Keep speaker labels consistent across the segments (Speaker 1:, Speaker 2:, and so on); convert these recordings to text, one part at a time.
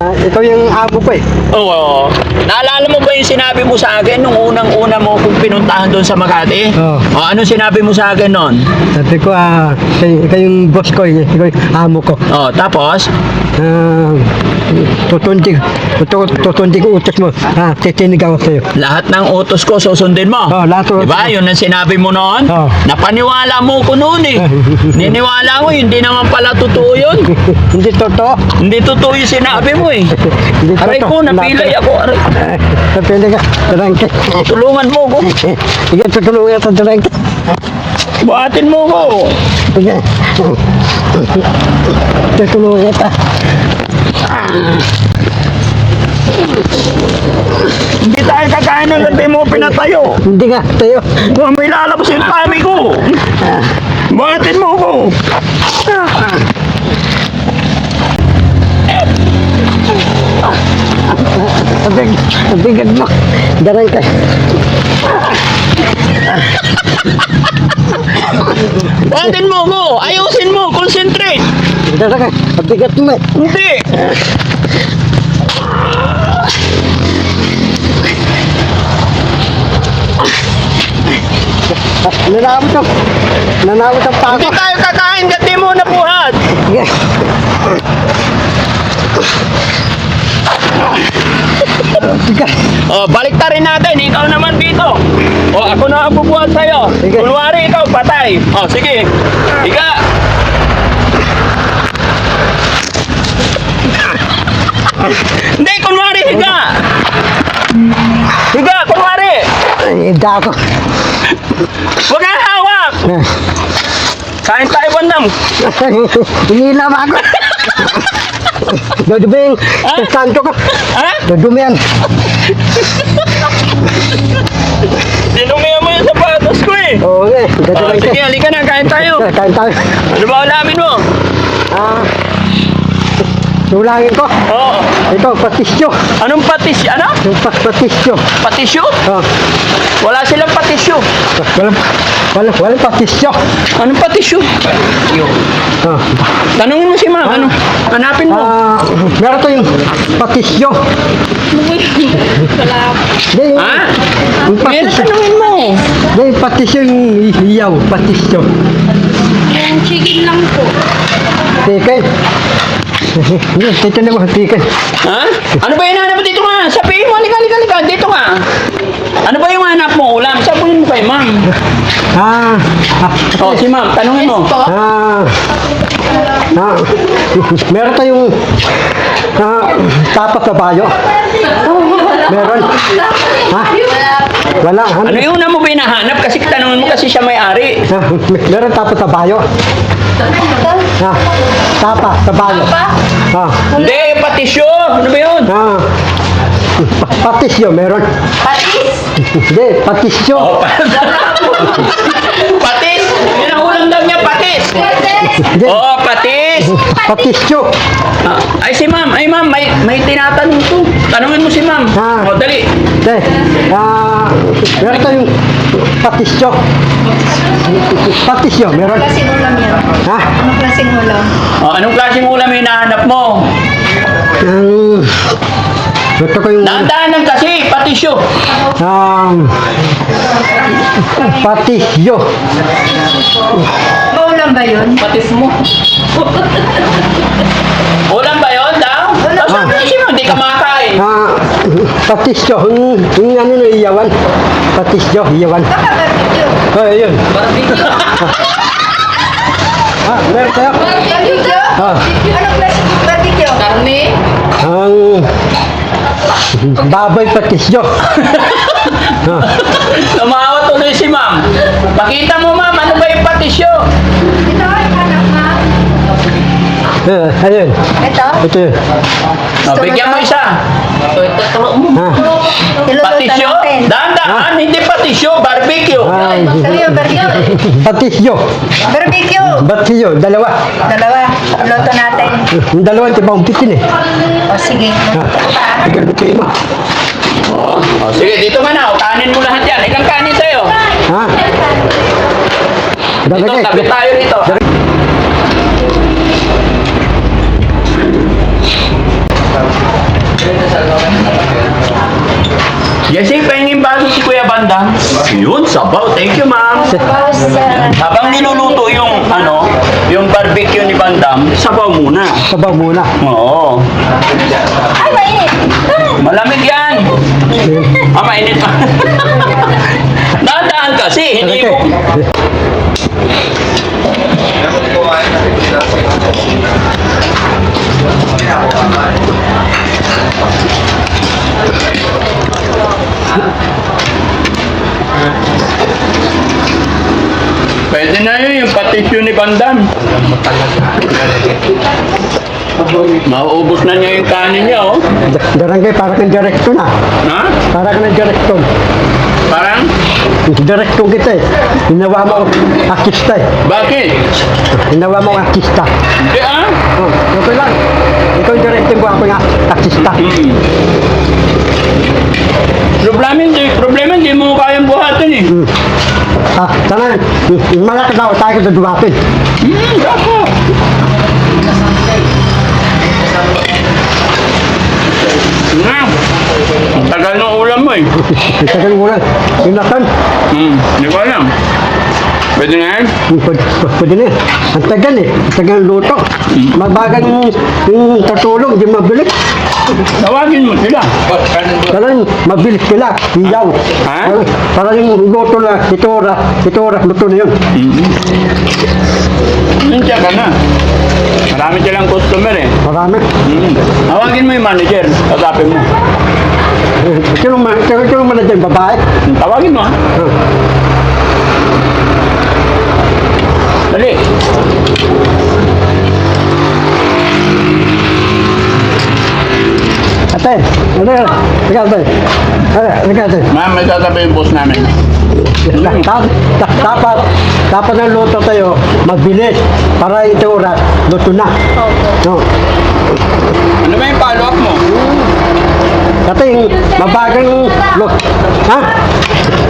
Speaker 1: Ikaw yung amo ko eh.
Speaker 2: Oo. Naalala mo ba yung sinabi mo sa akin nung unang-una mo kung pinuntahan doon sa Makati?
Speaker 1: Oo.
Speaker 2: O, anong sinabi mo sa akin noon?
Speaker 1: Sabi ko, ikaw yung boss ko, ikaw yung amo ko.
Speaker 2: O, tapos?
Speaker 1: Tutundig ko utos mo. Titinig ako sa'yo.
Speaker 2: Lahat ng utos ko susundin mo.
Speaker 1: Oo, lahat utos
Speaker 2: Diba?
Speaker 1: mo.
Speaker 2: Yun ang sinabi mo noon.
Speaker 1: Oo.
Speaker 2: Napaniwala mo ko noon eh. Niniwala mo, hindi naman pala totoo yun.
Speaker 1: Hindi totoo.
Speaker 2: Hindi totoo yung sinabi mo eh.
Speaker 1: Hindi
Speaker 2: Aray ko, napilay ako. Aray.
Speaker 1: Napilay ka, darangke.
Speaker 2: Tulungan mo ko.
Speaker 1: Sige, tutulungan ka, darangke.
Speaker 2: Buhatin mo ko.
Speaker 1: Sige. Tutulungan kita.
Speaker 2: Hindi tayo kakain ng gabi mo pinatayo.
Speaker 1: Hindi nga, tayo.
Speaker 2: May lalabas yung kami ko. Buhatin mo ko.
Speaker 1: Bigat mo. Darangke.
Speaker 2: Buhatin mo ko. Ayusin mo. Concentrate.
Speaker 1: Darangke. Bigat mo.
Speaker 2: Hindi.
Speaker 1: Nanawit ang pako.
Speaker 2: Hindi tayo kakain gabi mo na buhat.
Speaker 1: Sige. Bigat.
Speaker 2: O, balik ta rin natin. Ikaw naman dito. O, ako na ang bubuhat sa'yo.
Speaker 1: Sige.
Speaker 2: Kunwari ikaw, patay. O, sige. Higa. Hindi, kunwari, higa. Higa, kunwari.
Speaker 1: Ay, dako.
Speaker 2: Huwag kang hawak. Kain tayo bandang.
Speaker 1: Inilam ako. Duduming. Santo ka.
Speaker 2: Ha?
Speaker 1: Dudumihan.
Speaker 2: Dinumihan mo yung sapatos ko eh.
Speaker 1: Oo nga.
Speaker 2: O, sige, halika na, kain tayo.
Speaker 1: Kain tayo.
Speaker 2: Ano ba ulamin mo?
Speaker 1: Tulangin ko.
Speaker 2: Oo.
Speaker 1: Ito, patisyo.
Speaker 2: Anong patis? Ano?
Speaker 1: Yung patisyo.
Speaker 2: Patisyo?
Speaker 1: Oh.
Speaker 2: Wala silang patisyo.
Speaker 1: Walang patisyo.
Speaker 2: Anong patisyo?
Speaker 1: Oh.
Speaker 2: Tanungin mo si ma'am. Ano? Hanapin mo.
Speaker 1: Meron to yung patisyo. Hindi,
Speaker 2: Ha?
Speaker 1: yung
Speaker 2: Meron,
Speaker 1: patisyo.
Speaker 2: tanungin mo.
Speaker 1: Hindi, yung patisyo yung hiyaw. Patisyo.
Speaker 3: Yung chicken lang po.
Speaker 1: Tiken. Hindi, tiken na mo, tiken.
Speaker 2: Ha? Ano ba yung hanap mo dito nga? Sabihin mo, halika. Dito nga. Ano ba yung hanap mo? Ulam? Sabihin mo kay ma'am. O, si ma'am, tanungin mo.
Speaker 1: Meron tayong tapat sa bayo. Meron. Ha? Wala.
Speaker 2: Ano yung una mo ba hinahanap? Kasi tanungin mo kasi siya may-ari.
Speaker 1: Meron tapat sa bayo. Tapa sa bayo.
Speaker 2: Hindi, patisyo. Ano ba yun?
Speaker 1: Patisyo, meron.
Speaker 3: Patis?
Speaker 1: Hindi, patisyo.
Speaker 2: Patis. Yun ang ulam daw niya, patis.
Speaker 1: Hindi,
Speaker 2: Oo, patis.
Speaker 1: patisyo.
Speaker 2: Ay, si ma'am. Ay, ma'am, may tinatanong to. Tanungin mo si ma'am. O, dali.
Speaker 1: Hindi, meron tayong patisyo. Patisyo, meron.
Speaker 3: Anong klaseng ulam yan?
Speaker 1: Ha?
Speaker 3: Anong klaseng ulam?
Speaker 2: O, anong klaseng ulam yung hinahanap mo?
Speaker 1: Ito ko yung
Speaker 2: Dahan-dahanan kasi, patisyo.
Speaker 1: patisyo.
Speaker 3: Maulam ba yun?
Speaker 2: Patis mo. Ulam ba yun, daw? Sabi mo si ma'am, hindi ka makain.
Speaker 1: Patisyo. Yung ano na iyawan. Patisyo, iyawan.
Speaker 3: Baka barbecue.
Speaker 1: Oh, yun. Meron tayo.
Speaker 3: Barbecue? Anong klaseng barbecue? Karne?
Speaker 1: Ang baboy patisyo.
Speaker 2: Tumawa tuloy si ma'am. Pakita mo ma'am, ano ba yung patisyo?
Speaker 3: Ito, hanap na.
Speaker 1: Ayun.
Speaker 3: Ito?
Speaker 1: Ito yun.
Speaker 2: O, bigyan mo isa. Patisyo?
Speaker 3: natin.
Speaker 2: Dahan-dahan, hindi patisyo, barbecue.
Speaker 3: Sabi yung barbecue.
Speaker 1: Patisyo.
Speaker 3: Barbecue.
Speaker 1: Patisyo. Dalawa.
Speaker 3: Dalawa. Luto natin.
Speaker 1: Yung dalawa, tibang pitin eh.
Speaker 3: O sige.
Speaker 1: Ikaw mo.
Speaker 2: O, sige, dito ka na. Kanin mo lahat yan. Ilang kanin sa'yo?
Speaker 1: Ha?
Speaker 2: Dito,
Speaker 1: Dalagay.
Speaker 2: tabi tayo rito. Kasi pahingin baso si Kuya Bandam. Yun, sabaw. Thank you, ma'am. Habang niluluto yung yung barbecue ni Bandam, sabaw muna.
Speaker 1: Sabaw muna.
Speaker 2: Oo.
Speaker 3: Ay, mainit.
Speaker 2: Malamig yan. Mainit pa. Dadaan kasi, hindi
Speaker 1: Okay.
Speaker 2: mo. Pwede na yun, yung patisyo ni Bandam. Mauubos na niya yung kanin niya, oh.
Speaker 1: Darangay, para kang direkto na.
Speaker 2: Ha?
Speaker 1: Para kang direkto.
Speaker 2: Parang?
Speaker 1: Direkto kita eh. Hinawa mo akista eh.
Speaker 2: Bakit?
Speaker 1: Hinawa mo akista.
Speaker 2: Hindi ah.
Speaker 1: Oh, okay lang. Ikaw yung direkto mo ako yung akista.
Speaker 2: Problema hindi mo kayang buhatin eh.
Speaker 1: Sana, malaki na ako tayo sa duwatin.
Speaker 2: Ako. Nga. Ang tagal ng ulam mo eh.
Speaker 1: Itagal mo lang. Inatan.
Speaker 2: Hindi ko alam. Pwede na yan?
Speaker 1: Pwede na. Ang tagal eh. Ang tagal ng luto. Mabagal yung tatulong, hindi mabilis.
Speaker 2: Tawagin mo sila.
Speaker 1: Parang mabilis sila. Iyaw.
Speaker 2: Ha?
Speaker 1: Parang yung luto na ito oras luto na yun.
Speaker 2: Nandiyan ka na. Marami silang customer eh.
Speaker 1: Marami.
Speaker 2: Tawagin mo yung manager. Kasapin mo.
Speaker 1: Sino man na dyan, babae?
Speaker 2: Tawagin mo ha. Dali.
Speaker 1: Ate, ano yan? Ikaw ate. Ikaw ate.
Speaker 2: Ma'am, may sasabihin yung boss namin.
Speaker 1: Dapat ng luto tayo, mabilis. Para ito oras, luto na. No.
Speaker 2: Ano ba yung follow-up mo?
Speaker 1: Kasi yung mabagang luto. Ha?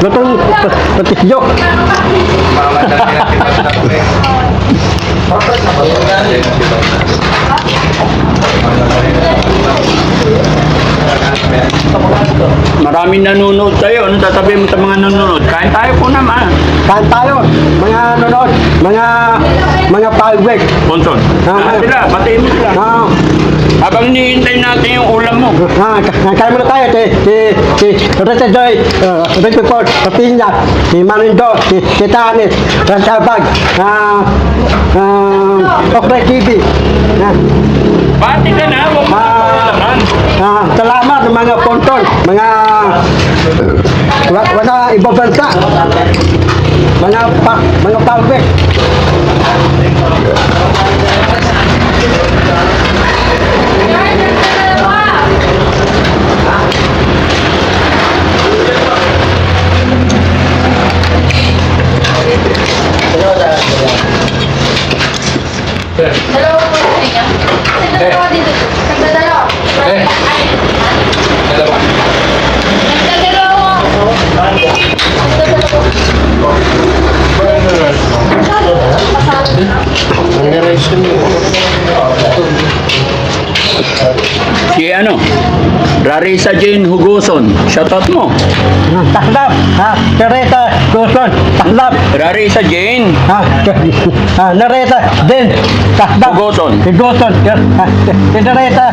Speaker 1: Lutong patisyo.
Speaker 2: Maraming nanonood sa'yo. Ano sasabihin mo sa mga nanonood? Kain tayo po naman.
Speaker 1: Kain tayo, mga nanonood, mga pawik.
Speaker 2: Bonson. Sila, batiin mo sila. Habang hinihintay natin yung ulam mo.
Speaker 1: Kain muna tayo, si Rete Joy, Rete Port, Papinya, si Manindo, si Tanis, Rasabag, Okray TV.
Speaker 2: Bati ka na, huwag mo naman.
Speaker 1: Salamat ng mga pontol, mga wala ibang bansa, mga pawik.
Speaker 3: Dalawa po sa inyo. Dalawa dito. Nagdadalawa. Nagdadalawa.
Speaker 2: Si ano? Rarisa Jane Hugoson. Shoutout mo.
Speaker 1: Taklap, Teresa Doson, taklap,
Speaker 2: Rarisa Jane
Speaker 1: Nareta, Den, taklap,
Speaker 2: Hugoson.
Speaker 1: Kidoson, Teresa,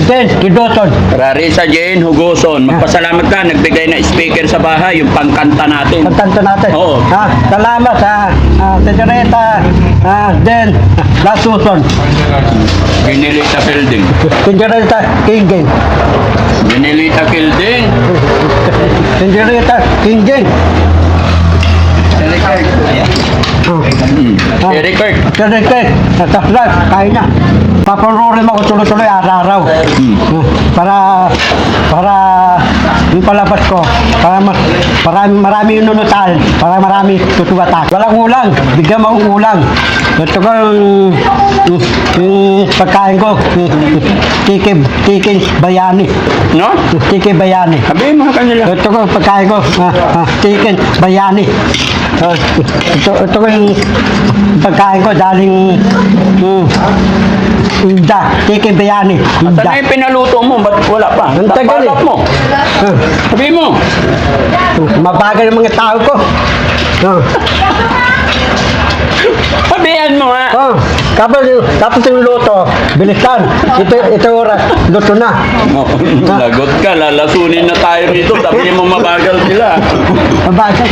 Speaker 1: Den, Kidoson.
Speaker 2: Rarisa Jane Hugoson. Magpasalamat ka. Nagbigay na speaker sa bahay. Yung pangkanta natin.
Speaker 1: Pagtanto natin.
Speaker 2: Oo.
Speaker 1: Salamat sa Teresa, Den, Lasuson,
Speaker 2: Ginilita Fielding.
Speaker 1: Teresa Kinggen,
Speaker 2: Ginilita Fielding.
Speaker 1: Teresa Kinggen.
Speaker 2: Eric Kirk.
Speaker 1: Teresa, taklap, kain na. Paparorin mo ko tuloy-tuloy araw-araw. Para yung palabas ko, para marami yung nunutal, para marami tutuwatak. Walang ulang, bigyan mo ang ulang. Ito ko yung pagkain ko, tiki bayani.
Speaker 2: No?
Speaker 1: Tiki bayani.
Speaker 2: Sabihin mo kanila.
Speaker 1: Ito ko pagkain ko, tiki bayani. Ito yung pagkain ko daling chicken biryani.
Speaker 2: Saan na yung pinaluto mo? Ba't wala pa?
Speaker 1: Ang tagal
Speaker 2: Tapalap
Speaker 1: eh.
Speaker 2: mo. Sabi mo.
Speaker 1: Mabagal ng mga tao ko.
Speaker 2: Sabihan mo ha.
Speaker 1: Tapos yung luto, bilisan. Ito oras, luto na.
Speaker 2: Lagot ka, lalasunin na tayo nito. Sabihin mo mabagal sila.
Speaker 1: Mabagal.